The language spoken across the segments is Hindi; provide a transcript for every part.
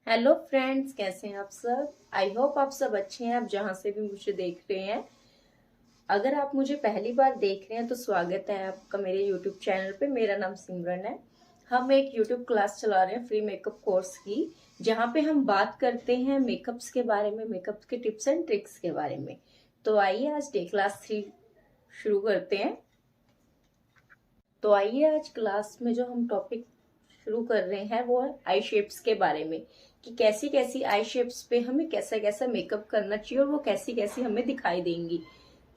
हेलो फ्रेंड्स, कैसे हैं आप सब। आई होप आप सब अच्छे हैं, आप जहां से भी मुझे देख रहे हैं। अगर आप मुझे पहली बार देख रहे हैं तो स्वागत है आपका मेरे यूट्यूब चैनल पे। मेरा नाम सिमरन है। हम एक यूट्यूब क्लास चला रहे हैं फ्री मेकअप कोर्स की, जहां पे हम बात करते हैं मेकअप्स के बारे में, मेकअप के टिप्स एंड ट्रिक्स के बारे में। तो आइए आज डे क्लास 3 शुरू करते हैं। तो आइए आज क्लास में जो हम टॉपिक शुरू कर रहे हैं वो है आई शेप्स के बारे में, कि कैसी कैसी आई शेप्स पे हमें कैसा कैसा मेकअप करना चाहिए और वो कैसी कैसी हमें दिखाई देंगी।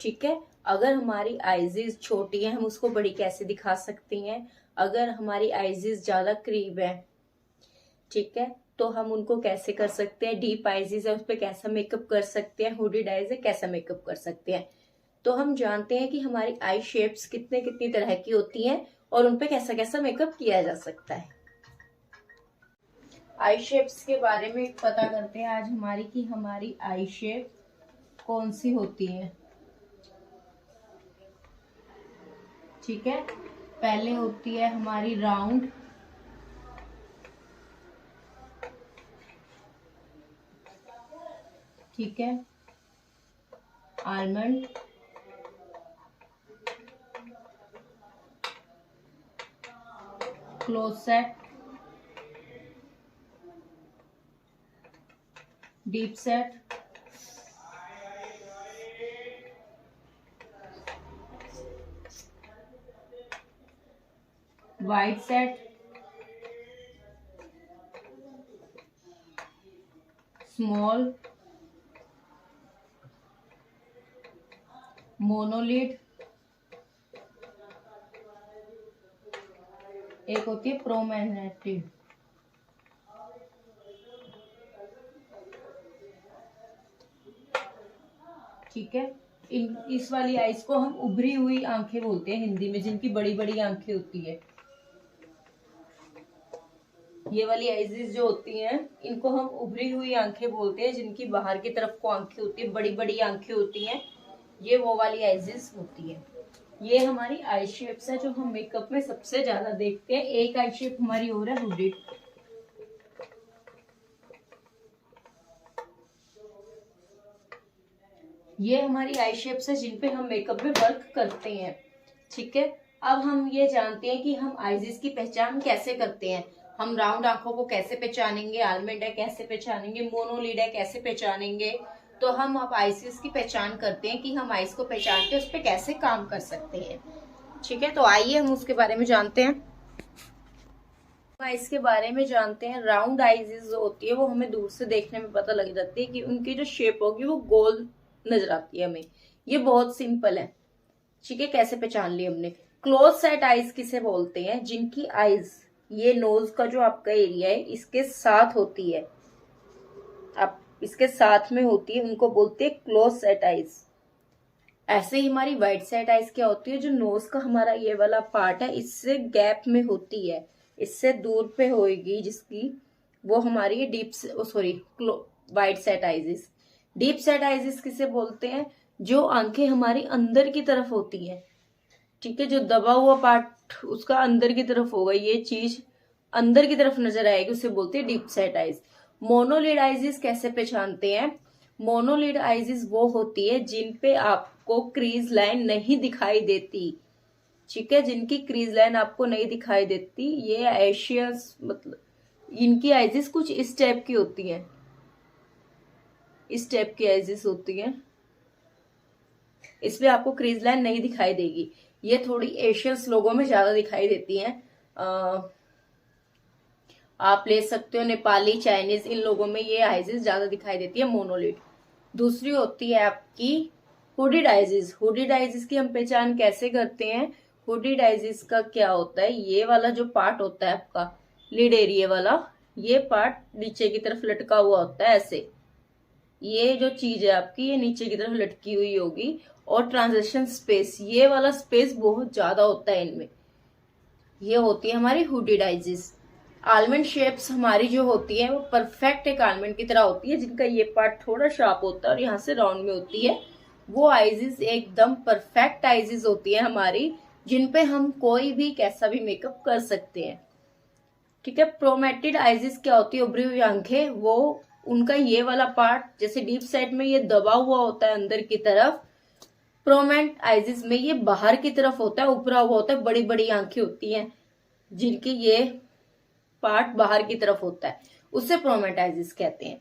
ठीक है। अगर हमारी आईज़ छोटी है हम उसको बड़ी कैसे दिखा सकते हैं। अगर हमारी आईज़ ज्यादा करीब है, ठीक है, तो हम उनको कैसे कर सकते हैं। डीप आईज़ है उस पर कैसा मेकअप कर सकते हैं। हुडेड आईज है कैसा मेकअप कर सकते हैं। तो हम जानते हैं कि हमारी आई शेप्स कितने कितनी तरह की होती हैं और उनपे कैसा कैसा मेकअप किया जा सकता है। आई शेप्स के बारे में पता करते हैं आज हमारी कि हमारी आई शेप कौन सी होती है। ठीक है। पहले होती है हमारी राउंड, ठीक है, almond, close set, deep set, wide set, small, monolid, एक होती है प्रोमैग्नेटिक। ठीक है। इस वाली आइज को हम उभरी हुई आंखें बोलते हैं हिंदी में, जिनकी बड़ी बड़ी आंखें होती है। ये वाली आइजेस जो होती हैं इनको हम उभरी हुई आंखें बोलते हैं, जिनकी बाहर की तरफ को आंखें होती है, बड़ी बड़ी आंखें होती हैं। ये वो वाली आइजेस होती है। ये हमारी आई शेप्स है जो हम मेकअप में सबसे ज्यादा देखते हैं। एक आई शेप हमारी और है हुडेड। ये हमारी आई शेप्स है जिन पे हम मेकअप में वर्क करते हैं। ठीक है। अब हम ये जानते हैं कि हम आईज की पहचान कैसे करते हैं। हम राउंड आंखों को कैसे पहचानेंगे, आलमंड है कैसे पहचानेंगे, मोनोलिड है कैसे पहचानेंगे। तो हम अब आईज की पहचान करते हैं कि हम आईज को पहचान के उस पर कैसे काम कर सकते हैं। ठीक है। तो आइए हम उसके बारे में जानते हैं। आईज के बारे में जानते हैं। राउंड आईज जो होती है वो हमें दूर से देखने में पता लग जाती है कि उनकी जो शेप होगी वो गोल नजर आती है हमें। ये बहुत सिंपल है। ठीक है। कैसे पहचान ली हमने। क्लोज सेट आईज किसे बोलते हैं, जिनकी आईज ये नोज का जो आपका एरिया है इसके साथ होती है, आप इसके साथ में होती है, उनको बोलते हैं क्लोज सेट आईज। ऐसे ही हमारी वाइड सेट आईज क्या होती है, जो नोज का हमारा ये वाला पार्ट है इससे गैप में होती है, इससे दूर पे होएगी जिसकी, वो हमारी deep sorry wide set eyes. Deep set eyes किसे बोलते हैं, जो आंखें हमारी अंदर की तरफ होती है। ठीक है। जो दबा हुआ पार्ट उसका अंदर की तरफ होगा, ये चीज अंदर की तरफ नजर आएगी, उसे बोलते हैं डीप सेट आईज। मोनोलिड आईज कैसे पहचानते हैं। मोनोलिड आईज वो होती है जिन पे आपको क्रीज लाइन नहीं दिखाई देती। ठीक है। जिनकी क्रीज लाइन आपको नहीं दिखाई देती, ये एशियंस मतलब इनकी आईज कुछ इस टाइप की होती हैं, इस टाइप की आईज होती हैं। इसमें आपको क्रीज लाइन नहीं दिखाई देगी। ये थोड़ी एशियंस लोगों में ज्यादा दिखाई देती हैं। आप ले सकते हो नेपाली, चाइनीज, इन लोगों में ये आइजेस ज्यादा दिखाई देती है मोनोलिड। दूसरी होती है आपकी हुडेड आइजेस। हुडेड आइजेस की हम पहचान कैसे करते हैं। हुडेड आइजेस का क्या होता है, ये वाला जो पार्ट होता है आपका लिड एरिया वाला, ये पार्ट नीचे की तरफ लटका हुआ होता है ऐसे। ये जो चीज है आपकी ये नीचे की तरफ लटकी हुई होगी। और ट्रांजिशन स्पेस, ये वाला स्पेस बहुत ज्यादा होता है इनमें। ये होती है हमारी हुडेड आइजेस। आलमंड शेप्स हमारी जो होती है वो परफेक्ट एक आलमंड की तरह होती है, जिनका ये पार्ट थोड़ा शार्प होता है और यहाँ से राउंड में होती है। वो आइजेस एकदम परफेक्ट आइजेस होती है हमारी, जिन पे हम कोई भी कैसा भी मेकअप कर सकते हैं। ठीक है। प्रोमेटेड आइजिस क्या होती है? उभरी हुई आंखें। वो उनका ये वाला पार्ट जैसे डीप सेट में ये दबा हुआ होता है अंदर की तरफ, प्रोमेंट आइजिस में ये बाहर की तरफ होता है, उभरा हुआ होता है। बड़ी बड़ी आंखें होती हैं जिनकी ये पार्ट बाहर की तरफ होता है, उससे प्रोमेंट आइजिस कहते हैं।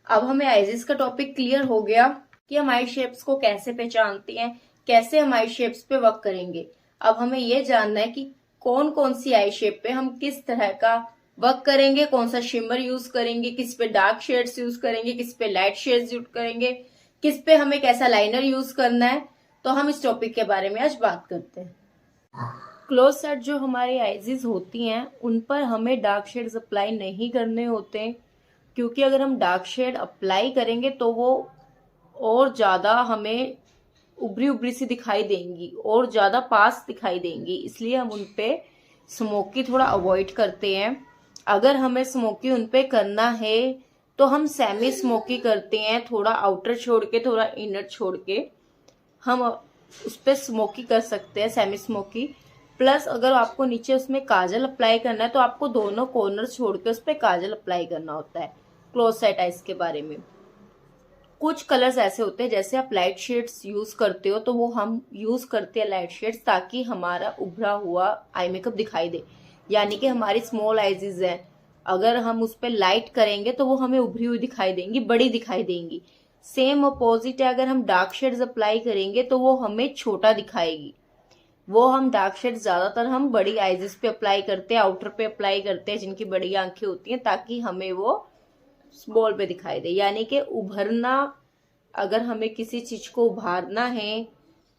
अब हमें आइजिस का टॉपिक क्लियर हो गया कि हम आई शेप्स को कैसे पहचानते हैं, कैसे हम आई शेप्स पे वर्क करेंगे। अब हमें ये जानना है कि कौन कौन सी आई शेप पे हम किस तरह का वर्क करेंगे, कौन सा शिमर यूज करेंगे, किस पे डार्क शेड्स यूज करेंगे, किस पे लाइट शेड्स यूज करेंगे, किस पे हमें कैसा लाइनर यूज करना है। तो हम इस टॉपिक के बारे में आज बात करते हैं। क्लोज सेट जो हमारी आईज होती हैं उन पर हमें डार्क शेड्स अप्लाई नहीं करने होते, क्योंकि अगर हम डार्क शेड अप्लाई करेंगे तो वो और ज्यादा हमें उभरी उभरी सी दिखाई देंगी और ज्यादा पास दिखाई देंगी, इसलिए हम उनपे स्मोकी थोड़ा अवॉइड करते हैं। अगर हमें स्मोकी उनपे करना है तो हम सेमी स्मोकी करते हैं, थोड़ा आउटर छोड़ के थोड़ा इनर छोड़ के हम उस पर स्मोकी कर सकते हैं, सेमी स्मोकी। प्लस अगर आपको नीचे उसमें काजल अप्लाई करना है तो आपको दोनों कॉर्नर छोड़ के उस पर काजल अप्लाई करना होता है। क्लोज सेट आइज के बारे में कुछ कलर्स ऐसे होते हैं, जैसे आप लाइट शेड्स यूज करते हो तो वो हम यूज करते हैं लाइट शेड्स ताकि हमारा उभरा हुआ आई मेकअप दिखाई दे। यानी कि हमारी स्मॉल आइजेस हैं, अगर हम उस पर लाइट करेंगे तो वो हमें उभरी हुई दिखाई देंगी, बड़ी दिखाई देंगी। सेम अपोजिट है, अगर हम डार्क शेड्स अप्लाई करेंगे तो वो हमें छोटा दिखाएगी। वो हम डार्क शेड्स ज्यादातर हम बड़ी आइजेस पे अप्लाई करते हैं, आउटर पे अप्लाई करते हैं जिनकी बड़ी आंखें होती हैं, ताकि हमें वो स्मॉल पे दिखाई दे। यानी कि उभरना, अगर हमें किसी चीज को उभारना है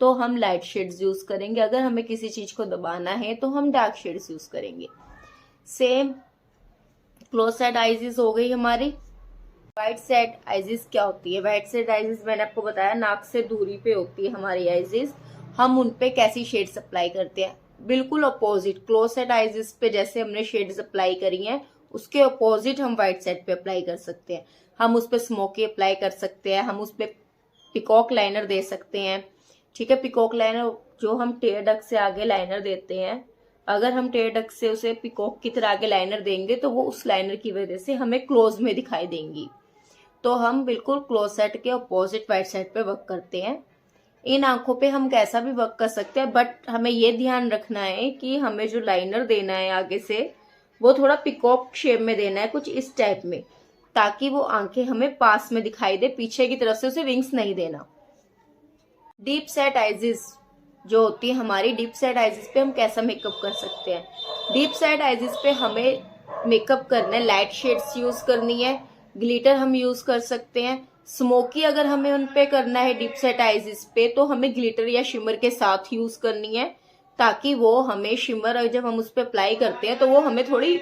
तो हम लाइट शेड्स यूज करेंगे, अगर हमें किसी चीज को दबाना है तो हम डार्क शेड्स यूज करेंगे। सेम क्लोज सेट आइजेस हो गई हमारी। वाइट सेट आइजेस क्या होती है? वाइट सेट आइजेस मैंने आपको बताया नाक से दूरी पे होती है हमारी आइजेस। हम उनपे कैसी शेड्स अप्लाई करते हैं? बिल्कुल अपोजिट, क्लोज सेट आइजेस पे जैसे हमने शेड्स अप्लाई करी हैं उसके अपोजिट हम व्हाइट सेट पे अप्लाई कर सकते हैं। हम उस पर स्मोकी अप्लाई कर सकते हैं, हम उस पर पिकॉक लाइनर दे सकते हैं। ठीक है, पिकॉक लाइनर जो हम टेयर डक से आगे लाइनर देते हैं, अगर हम टेयर डक से उसे पिकॉक की तरह आगे लाइनर देंगे तो वो उस लाइनर की वजह से हमें क्लोज में दिखाई देंगी। तो हम बिल्कुल क्लोज सेट के अपोजिट व्हाइट सेट पे वर्क करते हैं। इन आंखों पे हम कैसा भी वर्क कर सकते हैं, बट हमें ये ध्यान रखना है कि हमें जो लाइनर देना है आगे से वो थोड़ा पिकॉक शेप में देना है, कुछ इस टाइप में, ताकि वो आंखें हमें पास में दिखाई दे, पीछे की तरफ से उसे विंग्स नहीं देना। डीप सेट आइजेस जो होती है हमारी, डीप सेट आइजेस पे हम कैसा मेकअप कर सकते हैं? डीप सेट आइजेस पे हमें मेकअप करना है, लाइट शेड्स यूज करनी है, ग्लिटर हम यूज कर सकते हैं। स्मोकी अगर हमें उन पे करना है डीप सेट आइजेस पे तो हमें ग्लिटर या शिमर के साथ यूज करनी है, ताकि वो हमें शिमर जब हम उस पर अप्लाई करते हैं तो वो हमें थोड़ी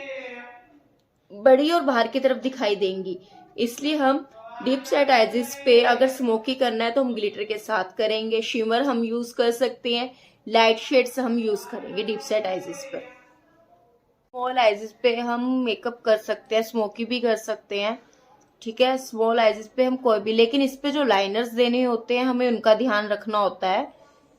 बड़ी और बाहर की तरफ दिखाई देंगी। इसलिए हम डीप सेट आइजेस पे अगर स्मोकी करना है तो हम ग्लिटर के साथ करेंगे, शिमर हम यूज कर सकते हैं, लाइट शेड्स हम यूज करेंगे डीप सेट आइजेस पर। स्मॉल आइजेस पे हम मेकअप कर सकते हैं, स्मोकी भी कर सकते हैं। ठीक है, स्मॉल आइजेस पे हम कोई भी, लेकिन इस पे जो लाइनर्स देने होते हैं हमें उनका ध्यान रखना होता है।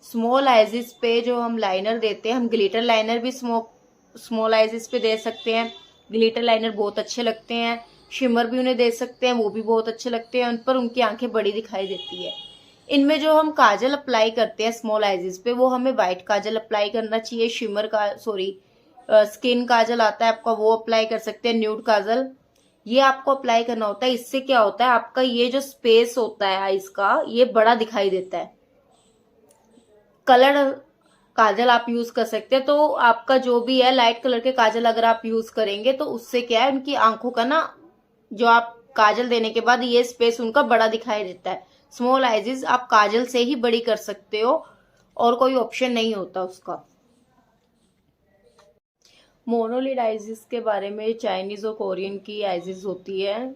स्मॉल आइजेस पे जो हम लाइनर देते हैं, हम ग्लिटर लाइनर भी स्मॉल आइजेस पे दे सकते हैं। ग्लिटर लाइनर बहुत अच्छे लगते हैं, शिमर भी उन्हें दे सकते हैं, वो भी बहुत अच्छे लगते हैं, उन पर उनकी आंखें बड़ी दिखाई देती है। इनमें जो हम काजल अप्लाई करते हैं स्मॉल आइजेस पे, वो हमें व्हाइट काजल अप्लाई करना चाहिए। शिमर का स्किन काजल आता है आपका, वो अप्लाई कर सकते हैं, न्यूड काजल, ये आपको अप्लाई करना होता है। इससे क्या होता है, आपका ये जो स्पेस होता है आईज का, ये बड़ा दिखाई देता है। कलर काजल आप यूज कर सकते हैं, तो आपका जो भी है लाइट कलर के काजल अगर आप यूज करेंगे तो उससे क्या है, उनकी आंखों का ना, जो आप काजल देने के बाद ये स्पेस उनका बड़ा दिखाई देता है। स्मॉल आइजेस आप काजल से ही बड़ी कर सकते हो और कोई ऑप्शन नहीं होता उसका। मोनोलिड आइजेस के बारे में, चाइनीज और कोरियन की आइजेस होती है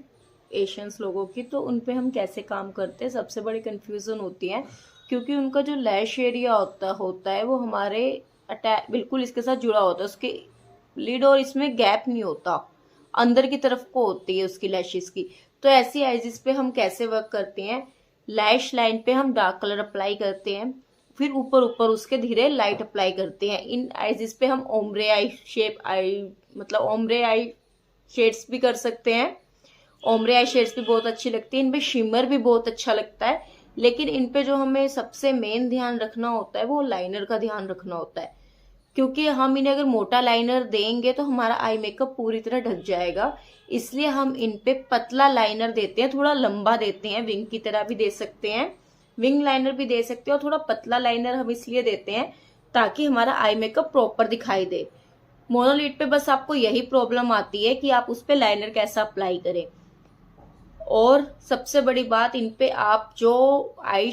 एशियंस लोगों की, तो उनपे हम कैसे काम करते हैं, सबसे बड़ी कंफ्यूजन होती है, क्योंकि उनका जो लैश एरिया होता है वो हमारे बिल्कुल इसके साथ जुड़ा होता है, उसके लिड और इसमें गैप नहीं होता, अंदर की तरफ को होती है उसकी लैशेस की। तो ऐसी आइजेस पे हम कैसे वर्क करते हैं, लैश लाइन पे हम डार्क कलर अप्लाई करते हैं, फिर ऊपर ऊपर उसके धीरे लाइट अप्लाई करते हैं। इन आईज पे हम ओम्ब्रे आई शेप आई मतलब ओम्ब्रे आई शेड्स भी कर सकते हैं। ओम्ब्रे आई शेड्स भी बहुत अच्छी लगती है, इन पे शिमर भी बहुत अच्छा लगता है। लेकिन इन पे जो हमें सबसे मेन ध्यान रखना होता है वो लाइनर का ध्यान रखना होता है, क्योंकि हम इन्हें अगर मोटा लाइनर देंगे तो हमारा आई मेकअप पूरी तरह ढक जाएगा। इसलिए हम इन पे पतला लाइनर देते हैं, थोड़ा लंबा देते हैं, विंग की तरह भी दे सकते हैं, विंग लाइनर भी दे सकते हैं। और थोड़ा पतला लाइनर हम इसलिए देते हैं ताकि हमारा आई मेकअप प्रॉपर दिखाई दे। मोनोलिड पे बस आपको यही प्रॉब्लम आती है कि आप उस पे लाइनर कैसा अप्लाई करें। और सबसे बड़ी बात, इन पे आप जो आई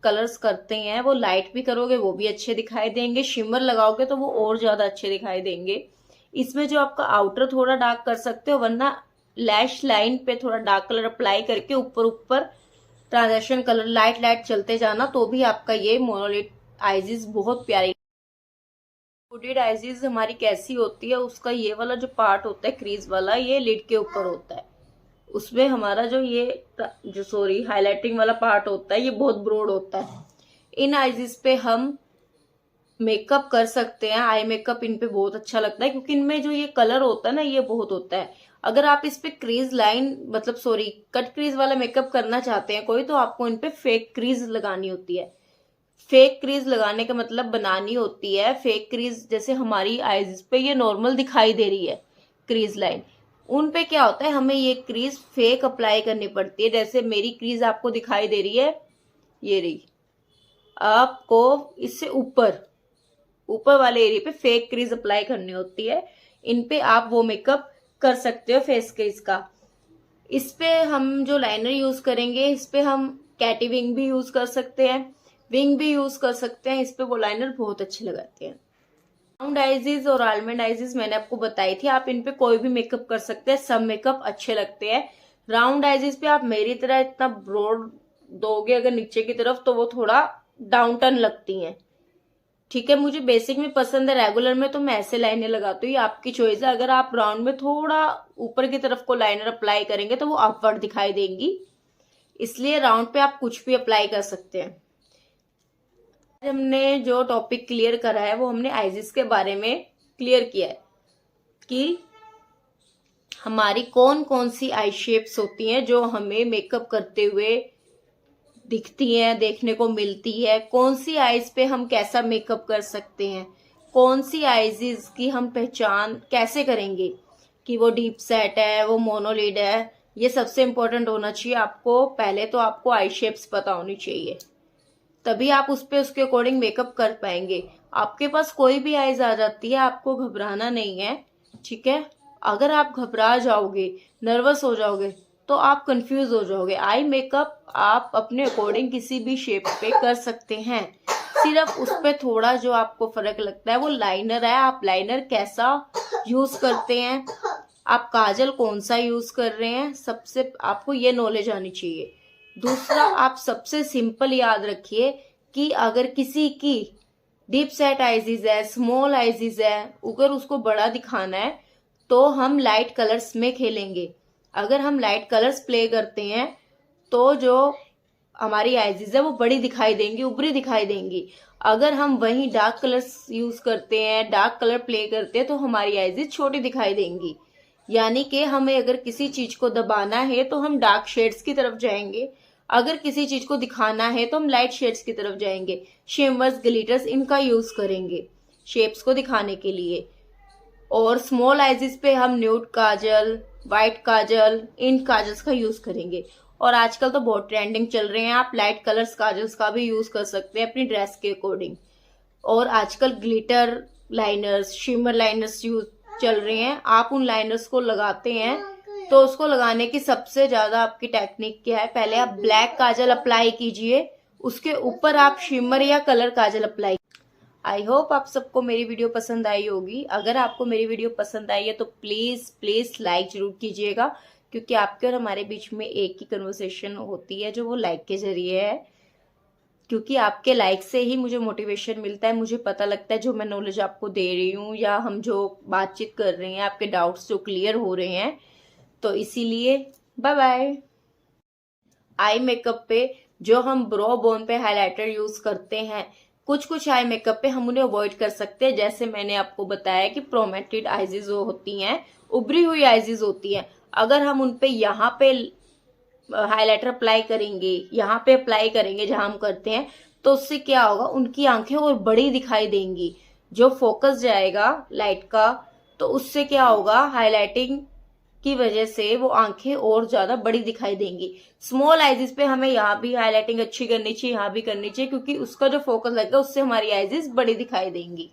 कलर्स करते हैं वो लाइट भी करोगे वो भी अच्छे दिखाई देंगे, शिमर लगाओगे तो वो और ज्यादा अच्छे दिखाई देंगे। इसमें जो आपका आउटर थोड़ा डार्क कर सकते हो, वरना लैश लाइन पे थोड़ा डार्क कलर अप्लाई करके ऊपर ऊपर ट्रांजेक्शन कलर लाइट लाइट चलते जाना, तो भी आपका ये मोनोलिड आईज बहुत प्यारी। हुडेड आईज हमारी कैसी होती है, उसका ये वाला जो पार्ट होता है क्रीज वाला, ये लिड के ऊपर होता है। उसमें हमारा जो हाईलाइटिंग वाला पार्ट होता है ये बहुत ब्रॉड होता है। इन आईज पे हम मेकअप कर सकते हैं, आई मेकअप इन पे बहुत अच्छा लगता है, क्योंकि इनमें जो ये कलर होता है ना ये बहुत होता है। अगर आप इस पे क्रीज लाइन कट क्रीज वाला मेकअप करना चाहते हैं कोई, तो आपको इन पे फेक क्रीज लगानी होती है। फेक क्रीज लगाने का मतलब बनानी होती है फेक क्रीज, जैसे हमारी आईज पे ये नॉर्मल दिखाई दे रही है क्रीज लाइन, उन पे क्या होता है हमें ये क्रीज फेक अप्लाई करनी पड़ती है। जैसे मेरी क्रीज आपको दिखाई दे रही है, ये रही, आपको इससे ऊपर वाले एरिया पे फेक क्रीज अप्लाई करनी होती है। इन पे आप वो मेकअप कर सकते हो फेस क्रीज का। इस पे हम जो लाइनर यूज करेंगे, इस पे हम कैटी विंग भी यूज कर सकते हैं, विंग भी यूज कर सकते हैं। इस पे वो लाइनर बहुत अच्छे लगाते हैं। राउंड आईज और आलमंड आईज मैंने आपको बताई थी, आप इन पे कोई भी मेकअप कर सकते हैं, सब मेकअप अच्छे लगते हैं। राउंड आईज पे आप मेरी तरह इतना ब्रॉड दोगे अगर नीचे की तरफ, तो वो थोड़ा डाउन टर्न लगती हैं। ठीक है, मुझे बेसिक में पसंद है, रेगुलर में तो मैं ऐसे लाइनर लगाती हूँ, ये आपकी चॉइस है। अगर आप राउंड में थोड़ा ऊपर की तरफ को लाइनर अप्लाई करेंगे तो वो अपवर्ड दिखाई देंगी, इसलिए राउंड पे आप कुछ भी अप्लाई कर सकते हैं। हमने जो टॉपिक क्लियर करा है वो हमने आईज के बारे में क्लियर किया है कि हमारी कौन कौन सी आई शेप्स होती हैं जो हमें मेकअप करते हुए दिखती हैं, देखने को मिलती है, कौन सी आईज पे हम कैसा मेकअप कर सकते हैं, कौन सी आईज की हम पहचान कैसे करेंगे कि वो डीप सेट है, वो मोनोलिड है। ये सबसे इम्पोर्टेंट होना चाहिए आपको। पहले तो आपको आई शेप्स पता होनी चाहिए, तभी आप उस पे उसके अकॉर्डिंग मेकअप कर पाएंगे। आपके पास कोई भी आईज आ जाती है, आपको घबराना नहीं है, ठीक है। अगर आप घबरा जाओगे, नर्वस हो जाओगे, तो आप कंफ्यूज हो जाओगे। आई मेकअप आप अपने अकॉर्डिंग किसी भी शेप पे कर सकते हैं, सिर्फ उस पे थोड़ा जो आपको फर्क लगता है वो लाइनर है। आप लाइनर कैसा यूज करते हैं, आप काजल कौन सा यूज कर रहे हैं, सबसे आपको ये नॉलेज आनी चाहिए। दूसरा, आप सबसे सिंपल याद रखिए कि अगर किसी की डीप सेट आईज है, स्मॉल आईज है, अगर उसको बड़ा दिखाना है तो हम लाइट कलर्स में खेलेंगे। अगर हम लाइट कलर्स प्ले करते हैं तो जो हमारी आईज है वो बड़ी दिखाई देंगी, उभरी दिखाई देंगी। अगर हम वही डार्क कलर्स यूज करते हैं, डार्क कलर प्ले करते हैं, तो हमारी आईज छोटी दिखाई देंगी। यानी कि हमें अगर किसी चीज को दबाना है तो हम डार्क शेड्स की तरफ जाएंगे, अगर किसी चीज को दिखाना है तो हम लाइट शेड्स की तरफ जाएंगे। शिमर्स, ग्लिटर्स इनका यूज करेंगे शेप्स को दिखाने के लिए। और स्मॉल आईज पे हम न्यूड काजल, व्हाइट काजल, इन काजल्स का यूज करेंगे। और आजकल तो बहुत ट्रेंडिंग चल रहे हैं, आप लाइट कलर्स काजल्स का भी यूज कर सकते हैं अपनी ड्रेस के अकॉर्डिंग। और आजकल glitter liners, shimmer liners use चल रहे हैं, आप उन लाइनर्स को लगाते हैं तो उसको लगाने की सबसे ज्यादा आपकी टेक्निक क्या है, पहले आप ब्लैक काजल अप्लाई कीजिए, उसके ऊपर आप शिमर या colour Kajal apply. I hope आप सबको मेरी वीडियो पसंद आई होगी। अगर आपको मेरी वीडियो पसंद आई है तो प्लीज प्लीज लाइक जरूर कीजिएगा, क्योंकि आपके और हमारे बीच में एक ही कन्वर्सेशन होती है जो वो लाइक के जरिए है। क्योंकि आपके लाइक से ही मुझे मोटिवेशन मिलता है, मुझे पता लगता है जो मैं नॉलेज आपको दे रही हूँ या हम जो बातचीत कर रहे हैं, आपके डाउट्स जो क्लियर हो रहे हैं। तो इसीलिए बाय बाय। आई मेकअप पे जो हम ब्रो बोन पे हाइलाइटर यूज करते हैं, कुछ कुछ आई मेकअप पे हम उन्हें अवॉइड कर सकते हैं, जैसे मैंने आपको बताया कि प्रोमेटेड आईज जो होती हैं, उभरी हुई आईज होती हैं, अगर हम उनपे यहाँ पे हाइलाइटर अप्लाई करेंगे, यहाँ पे अप्लाई करेंगे जहां हम करते हैं, तो उससे क्या होगा, उनकी आंखें और बड़ी दिखाई देंगी। जो फोकस जाएगा लाइट का, तो उससे क्या होगा, हाइलाइटिंग की वजह से वो आंखें और ज्यादा बड़ी दिखाई देंगी। स्मॉल आइजिस पे हमें यहाँ भी हाइलाइटिंग अच्छी करनी चाहिए, यहाँ भी करनी चाहिए, क्योंकि उसका जो फोकस लगेगा उससे हमारी आइजिस बड़ी दिखाई देंगी।